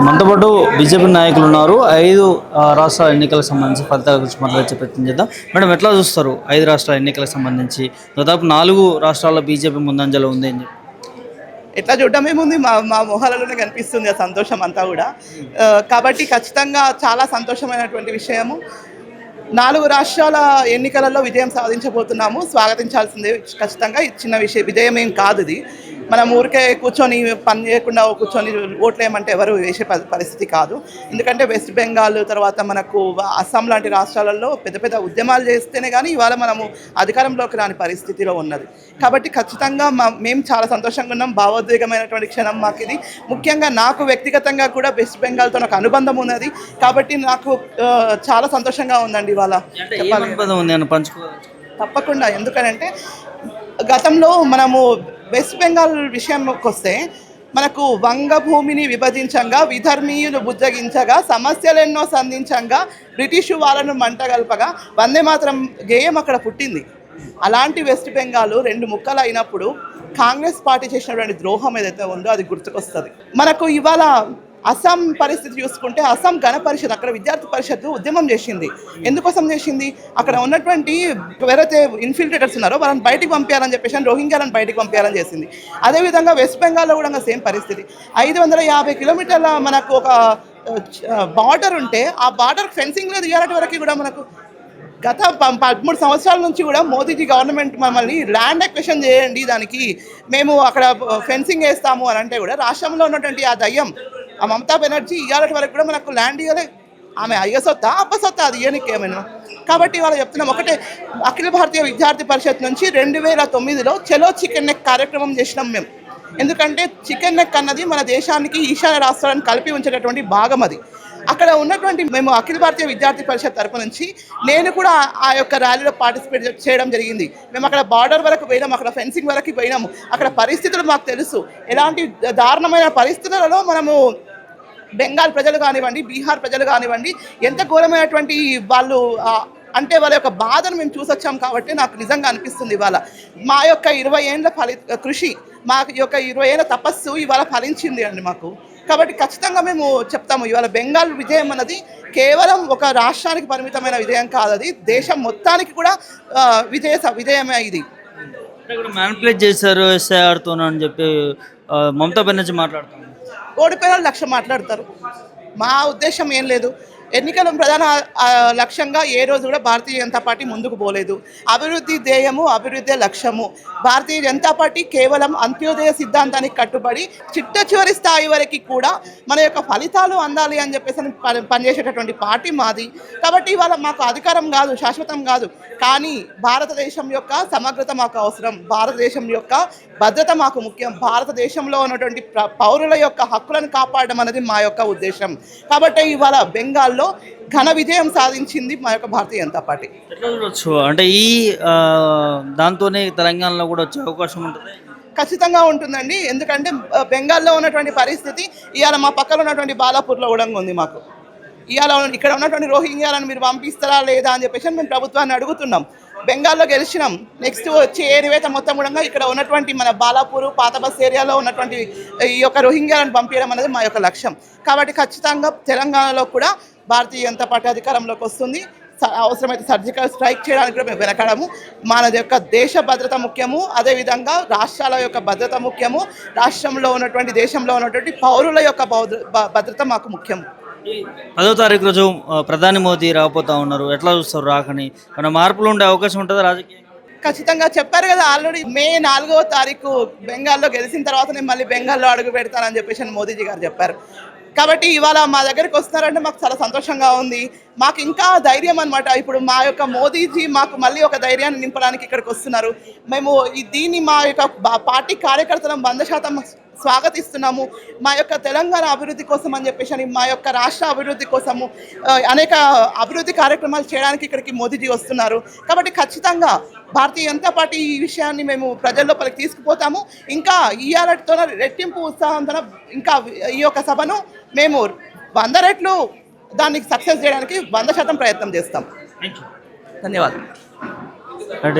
మనతో పాటు బీజేపీ నాయకులు ఉన్నారు. 5 రాష్ట్రాల ఎన్నికలకు సంబంధించి ఫలితాల గురించి మాట్లాడే ప్రయత్నం చేద్దాం. మేడం, ఎట్లా చూస్తారు 5 రాష్ట్రాల ఎన్నికలకు సంబంధించి? దాదాపు 4 రాష్ట్రాల్లో బీజేపీ ముందంజలో ఉంది అని చెప్పి. ఎట్లా చూడడం ఏముంది, మా మా మొహాలలోనే కనిపిస్తుంది ఆ సంతోషం అంతా కూడా. కాబట్టి ఖచ్చితంగా చాలా సంతోషమైనటువంటి విషయము. 4 రాష్ట్రాల ఎన్నికలలో విజయం సాధించబోతున్నాము. స్వాగతించాల్సిందే ఖచ్చితంగా. ఇది చిన్న విజయం ఏం కాదు. ఇది మనం ఊరికే కూర్చొని పని చేయకుండా కూర్చొని ఓట్లు వేయమంటే ఎవరు వేసే పరిస్థితి కాదు. ఎందుకంటే వెస్ట్ బెంగాల్ తర్వాత మనకు అస్సాం లాంటి రాష్ట్రాలలో పెద్ద పెద్ద ఉద్యమాలు చేస్తేనే కానీ ఇవాళ మనము అధికారంలోకి రాని పరిస్థితిలో ఉన్నది. కాబట్టి ఖచ్చితంగా మేము చాలా సంతోషంగా ఉన్నాం. భావోద్వేగమైనటువంటి క్షణం మాకు ఇది. ముఖ్యంగా నాకు వ్యక్తిగతంగా కూడా వెస్ట్ బెంగాల్తో నాకు అనుబంధం ఉన్నది. కాబట్టి నాకు చాలా సంతోషంగా ఉందండి ఇవాళ. తప్పకుండా. ఎందుకనంటే గతంలో మనము వెస్ట్ బెంగాల్ విషయంకి వస్తే మనకు వంగభూమిని విభజించంగా, విధర్మీయులు బుజ్జగించగా, సమస్యలెన్నో సంధించంగా, బ్రిటిషు వాళ్ళను మంటగల్పగా వందే మాత్రం గేయం అక్కడ పుట్టింది. అలాంటి వెస్ట్ బెంగాల్ 2 ముక్కలు అయినప్పుడు కాంగ్రెస్ పార్టీ చేసినటువంటి ద్రోహం ఏదైతే ఉందో అది గుర్తుకొస్తుంది మనకు. ఇవాళ అస్సాం పరిస్థితి చూసుకుంటే అస్సాం గణ పరిషత్, అక్కడ విద్యార్థి పరిషత్తు ఉద్యమం చేసింది. ఎందుకోసం చేసింది? అక్కడ ఉన్నటువంటి ఎవరైతే ఇన్ఫిల్ట్రేటర్స్ ఉన్నారో వాళ్ళని బయటికి పంపించాలని చెప్పేసి రోహింగ్యాలను బయటికి పంపించాలని చేసింది. అదేవిధంగా వెస్ట్ బెంగాల్లో కూడా సేమ్ పరిస్థితి. 550 కిలోమీటర్ల మనకు ఒక బార్డర్ ఉంటే ఆ బార్డర్ ఫెన్సింగ్ లేదు ఇవాళ వరకు కూడా. మనకు గత 13 సంవత్సరాల నుంచి కూడా మోదీజీ గవర్నమెంట్ మమ్మల్ని ల్యాండ్ ఎక్విజిషన్ చేయండి, దానికి మేము అక్కడ ఫెన్సింగ్ వేస్తాము అని అంటే కూడా రాష్ట్రంలో ఉన్నటువంటి ఆ దయ్యం ఆ మమతా బెనర్జీ ఇవాళ వరకు కూడా మనకు ల్యాండ్ ఇవ్వలే. ఆమె అయ్యసొత్తా అప్పసొత్తా అది ఇవ్వనికి ఏమైనా. కాబట్టి వాళ్ళు చెప్తున్నాం ఒకటే, అఖిల భారతీయ విద్యార్థి పరిషత్ నుంచి 2009లో చలో చికెన్ నెక్ కార్యక్రమం చేసినాం మేము. ఎందుకంటే చికెన్ నెక్ అన్నది మన దేశానికి ఈశాన్య రాష్ట్రాలను కలిపి ఉంచేటటువంటి భాగం. అది అక్కడ ఉన్నటువంటి మేము అఖిల భారతీయ విద్యార్థి పరిషత్ తరపు నుంచి నేను కూడా ఆ యొక్క ర్యాలీలో పార్టిసిపేట్ చేయడం జరిగింది. మేము అక్కడ బార్డర్ వరకు పోయినాము, అక్కడ ఫెన్సింగ్ వరకు పోయినాము. అక్కడ పరిస్థితులు మాకు తెలుసు. ఎలాంటి దారుణమైన పరిస్థితులలో మనము బెంగాల్ ప్రజలు కానివ్వండి, బీహార్ ప్రజలు కానివ్వండి, ఎంత ఘోరమైనటువంటి వాళ్ళు అంటే వాళ్ళ యొక్క బాధను మేము చూసొచ్చాం. కాబట్టి నాకు నిజంగా అనిపిస్తుంది ఇవాళ మా యొక్క 20 ఏళ్ళ కృషి, మా యొక్క 20 ఏళ్ళ తపస్సు ఇవాళ ఫలించింది అండి మాకు. కాబట్టి ఖచ్చితంగా మేము చెప్తాము ఇవాళ బెంగాల్ విజయం అన్నది కేవలం ఒక రాష్ట్రానికి పరిమితమైన విజయం కాదు, అది దేశం మొత్తానికి కూడా విజయమే. ఇది మ్యానిపులేట్ చేశారు ఎస్ఐఆర్తో అని చెప్పి మమతా బెనర్జీ మాట్లాడుతాం. ఓడిపోయిన లక్ష్యం మాట్లాడతారు. మా ఉద్దేశం ఏం లేదు. ఎన్నికల ప్రధాన లక్ష్యంగా ఏ రోజు కూడా భారతీయ జనతా పార్టీ ముందుకు పోలేదు. అభివృద్ధి ధ్యేయము, అభివృద్ధి లక్ష్యము. భారతీయ జనతా పార్టీ కేవలం అంత్యోదయ సిద్ధాంతానికి కట్టుబడి చిట్ట చివరి స్థాయి వరకు కూడా మన యొక్క ఫలితాలు అందాలి అని చెప్పేసి పనిచేసేటటువంటి పార్టీ మాది. కాబట్టి ఇవాళ మాకు అధికారం కాదు, శాశ్వతం కాదు, కానీ భారతదేశం యొక్క సమగ్రత మాకు అవసరం, భారతదేశం యొక్క భద్రత మాకు ముఖ్యం, భారతదేశంలో ఉన్నటువంటి పౌరుల యొక్క హక్కులను కాపాడడం అనేది మా యొక్క ఉద్దేశం. కాబట్టి ఇవాళ బెంగాల్లో ఘన విజయం సాధించింది మా యొక్క భారతీయ జనతా పార్టీ. అంటే ఈ దాంతోనే తెలంగాణలో కూడా వచ్చే అవకాశం ఉంటుంది. ఖచ్చితంగా ఉంటుందండి. ఎందుకంటే బెంగాల్లో ఉన్నటువంటి పరిస్థితి ఇవాళ మా పక్కన ఉన్నటువంటి బాలాపూర్లో కూడా ఉంది. మాకు ఇవాళ ఇక్కడ ఉన్నటువంటి రోహింగ్యాలను మీరు పంపిస్తారా లేదా అని చెప్పేసి మేము ప్రభుత్వాన్ని అడుగుతున్నాం. బెంగాల్లో గెలిచినాం. నెక్స్ట్ వచ్చే ఏరివేత మొత్తం కూడా ఇక్కడ ఉన్నటువంటి మన బాలాపూర్ పాత బస్ ఏరియాలో ఉన్నటువంటి ఈ యొక్క రోహింగ్యాలను పంపించడం అనేది మా యొక్క లక్ష్యం. కాబట్టి ఖచ్చితంగా తెలంగాణలో కూడా భారతీయ జనతా పార్టీ అధికారంలోకి వస్తుంది. అవసరమైతే సర్జికల్ స్ట్రైక్ చేయడానికి కూడా మేము వెనకడము. మన యొక్క దేశ భద్రత ముఖ్యము, అదేవిధంగా రాష్ట్రాల యొక్క భద్రత ముఖ్యము, రాష్ట్రంలో ఉన్నటువంటి దేశంలో ఉన్నటువంటి పౌరుల యొక్క భద్రత మాకు ముఖ్యము. 10వ తారీఖు రోజు ప్రధాని మోదీ రాబోతా ఉన్నారు. ఎట్లా చూస్తారు రాకని? మన మార్పులు ఉండే అవకాశం ఉంటుందా రాజకీయం? ఖచ్చితంగా చెప్పారు కదా ఆల్రెడీ. మే 4వ తారీఖు బెంగాల్లో గెలిచిన తర్వాత నేను మళ్ళీ బెంగాల్లో అడుగు పెడతానని చెప్పేసి మోదీజీ గారు చెప్పారు. కాబట్టి ఇవాళ మా దగ్గరికి వస్తున్నారంటే మాకు చాలా సంతోషంగా ఉంది. మాకు ఇంకా ధైర్యం అనమాట. ఇప్పుడు మా యొక్క మోదీజీ మాకు మళ్ళీ ఒక ధైర్యాన్ని నింపడానికి ఇక్కడికి వస్తున్నారు. మేము దీన్ని మా యొక్క పార్టీ కార్యకర్తలను 100% స్వాగతిస్తున్నాము. మా యొక్క తెలంగాణ అభివృద్ధి కోసం అని చెప్పేసి మా యొక్క రాష్ట్ర అభివృద్ధి కోసము అనేక అభివృద్ధి కార్యక్రమాలు చేయడానికి ఇక్కడికి మోదీజీ వస్తున్నారు. కాబట్టి ఖచ్చితంగా భారతీయ జనతా పార్టీ ఈ విషయాన్ని మేము ప్రజల లోపలికి తీసుకుపోతాము. ఇంకా ఇయాలతో రెట్టింపు ఉత్సాహంతో ఇంకా ఈ యొక్క సభను మేము 100 రెట్లు దానికి సక్సెస్ చేయడానికి 100% ప్రయత్నం చేస్తాం. ధన్యవాదాలు.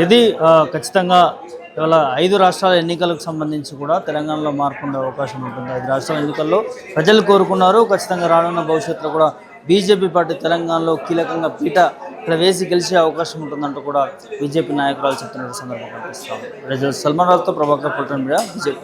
ఇది ఖచ్చితంగా ఇవాళ 5 రాష్ట్రాల ఎన్నికలకు సంబంధించి కూడా తెలంగాణలో మార్పు ఉండే అవకాశం ఉంటుంది. 5 రాష్ట్రాల ఎన్నికల్లో ప్రజలు కోరుకున్నారు. ఖచ్చితంగా రానున్న భవిష్యత్తులో కూడా బీజేపీ పార్టీ తెలంగాణలో కీలకంగా పీట ఇక్కడ వేసి గెలిచే అవకాశం ఉంటుందంటూ కూడా బీజేపీ నాయకురాలు చెప్తున్న సందర్భం కనిపిస్తాం. సల్మాన్ రావుతో ప్రభాకర్ పొల్టన్ మీడియా బీజేపీ.